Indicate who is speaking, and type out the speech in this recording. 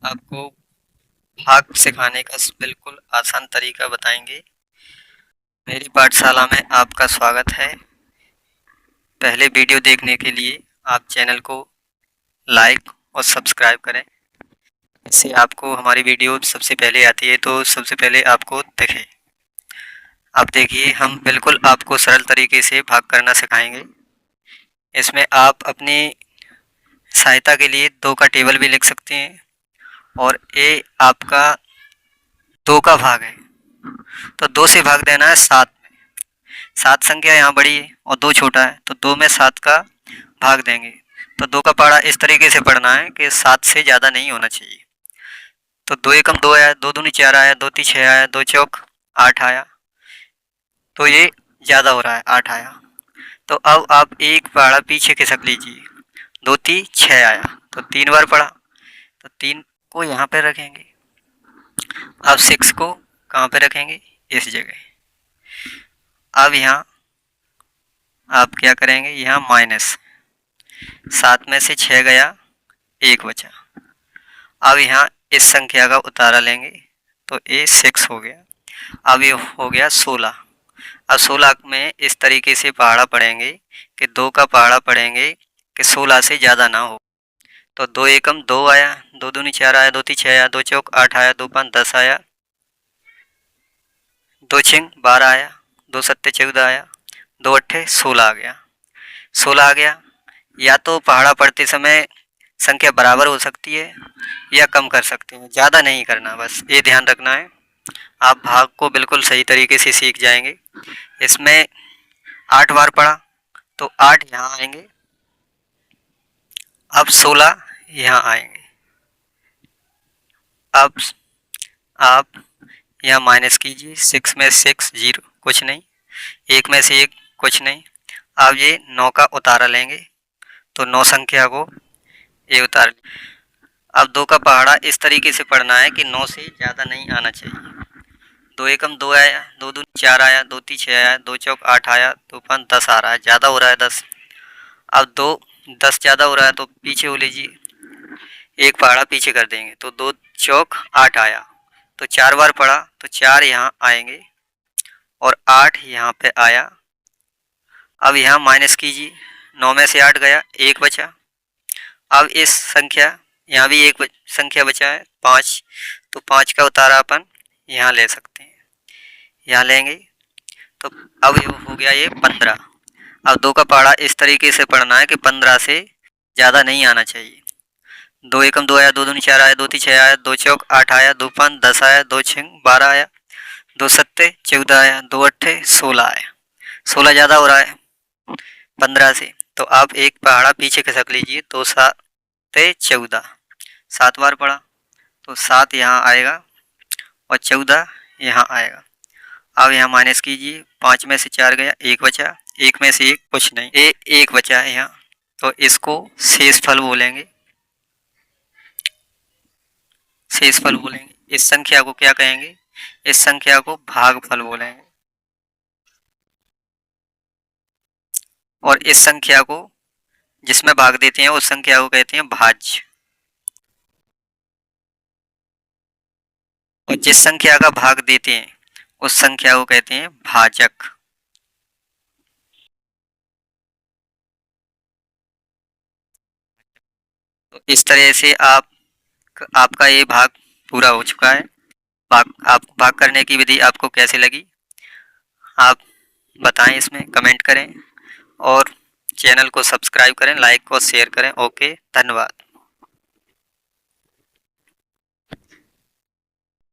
Speaker 1: आपको भाग सिखाने का बिल्कुल आसान तरीका बताएंगे। मेरी पाठशाला में आपका स्वागत है। पहले वीडियो देखने के लिए आप चैनल को लाइक और सब्सक्राइब करें। इससे आपको हमारी वीडियो सबसे पहले आती है तो सबसे पहले आपको दिखे। अब देखिए, हम बिल्कुल आपको सरल तरीके से भाग करना सिखाएंगे। इसमें आप अपनी सहायता के लिए 2 का टेबल भी लिख सकते हैं और ये आपका 2 का भाग है तो 2 से भाग देना है 7 में। 7 संख्या यहाँ बड़ी है और 2 छोटा है तो 2 में 7 का भाग देंगे। तो 2 का पहाड़ा इस तरीके से पढ़ना है कि 7 से ज़्यादा नहीं होना चाहिए। तो 2 एकम 2 आया, 2 दूनी 4 आया, 2 ती 6 आया, 2 चौक 8 आया। तो ये ज़्यादा हो रहा है, 8 आया। तो अब आप एक पहाड़ा पीछे खिसक लीजिए। 2 ती 6 आया तो 3 बार पढ़ा तो 3 को यहाँ पे रखेंगे। अब 6 को कहाँ पे रखेंगे? इस जगह। अब यहाँ आप क्या करेंगे? यहाँ माइनस 7 में से 6 गया, 1 बचा। अब यहाँ इस संख्या का उतारा लेंगे तो ये 6 हो गया। अब ये हो गया 16। अब 16 में इस तरीके से पहाड़ा पढ़ेंगे कि 2 का पहाड़ा पढ़ेंगे कि 16 से ज़्यादा ना हो। तो 2 एकम 2 आया, 2 दूनी 4 आया, 2 ती 6 आया, 2 चौक 8 आया, 2 पाँच 10 आया, 2 छिंग 12 आया, 2 सत्ते 14 आया, 2 अट्ठे 16 आ गया। 16 आ गया। या तो पहाड़ा पढ़ते समय संख्या बराबर हो सकती है या कम कर सकते हैं, ज़्यादा नहीं करना, बस ये ध्यान रखना है। आप भाग को बिल्कुल सही तरीके से सीख जाएंगे। इसमें 8 बार पढ़ा तो 8 यहाँ आएंगे। अब 16 यहाँ आएंगे। अब आप यहाँ माइनस कीजिए। 6 में 6 0 कुछ नहीं, 1 में से 1 कुछ नहीं। अब ये 9 का उतारा लेंगे तो 9 संख्या को ये उतार। अब 2 का पहाड़ा इस तरीके से पढ़ना है कि 9 से ज़्यादा नहीं आना चाहिए। 2 एकम 2 आया, 2 दूनी 4 आया, 2 ती 6 आया, 2 चौक 8 आया, 2 पाँच 10 आ रहा है, ज़्यादा हो रहा है 10। अब 2 10 ज़्यादा हो रहा है तो पीछे हो लीजिए, एक पहाड़ा पीछे कर देंगे तो 2 चौक 8 आया। तो 4 बार पढ़ा तो 4 यहाँ आएंगे और 8 यहाँ पे आया। अब यहाँ माइनस कीजिए, 9 में से 8 गया, 1 बचा। अब इस संख्या, यहाँ भी एक संख्या बचा है 5, तो 5 का उतारा अपन यहाँ ले सकते हैं, यहाँ लेंगे। तो अब ये हो गया ये 15। अब 2 का पहाड़ा इस तरीके से पढ़ना है कि 15 से ज़्यादा नहीं आना चाहिए। 2 एकम 2 आया, 2 दूनी 4 आया, 2 ती 6 आया, 2 चौक 8 आया, 2 पाँच 10 आया, 2 छिंग 12 आया, 2 सत्ते 14 आया, 2 अट्ठे 16 आया। 16 ज़्यादा हो रहा है 15 से, तो आप एक पहाड़ा पीछे खिसक लीजिए। 2 सत्ते 14, 7 बार पढ़ा तो 7 यहाँ आएगा और 14 यहाँ आएगा। अब यहाँ माइनस कीजिए, 5 में से 4 गया, 1 बचा, 1 में से 1 कुछ नहीं, 1 बचा है यहाँ। तो इसको शेषफल बोलेंगे, शेषफल बोलेंगे। इस संख्या को क्या कहेंगे? इस संख्या को भागफल बोलेंगे। और इस संख्या को जिसमें भाग देते हैं उस संख्या को कहते हैं भाज्य। और जिस संख्या का भाग देते हैं उस संख्या को कहते हैं भाजक। तो इस तरह से आपका ये भाग पूरा हो चुका है। भाग करने की विधि आपको कैसी लगी आप बताएं, इसमें कमेंट करें और चैनल को सब्सक्राइब करें, लाइक और शेयर करें। ओके, धन्यवाद।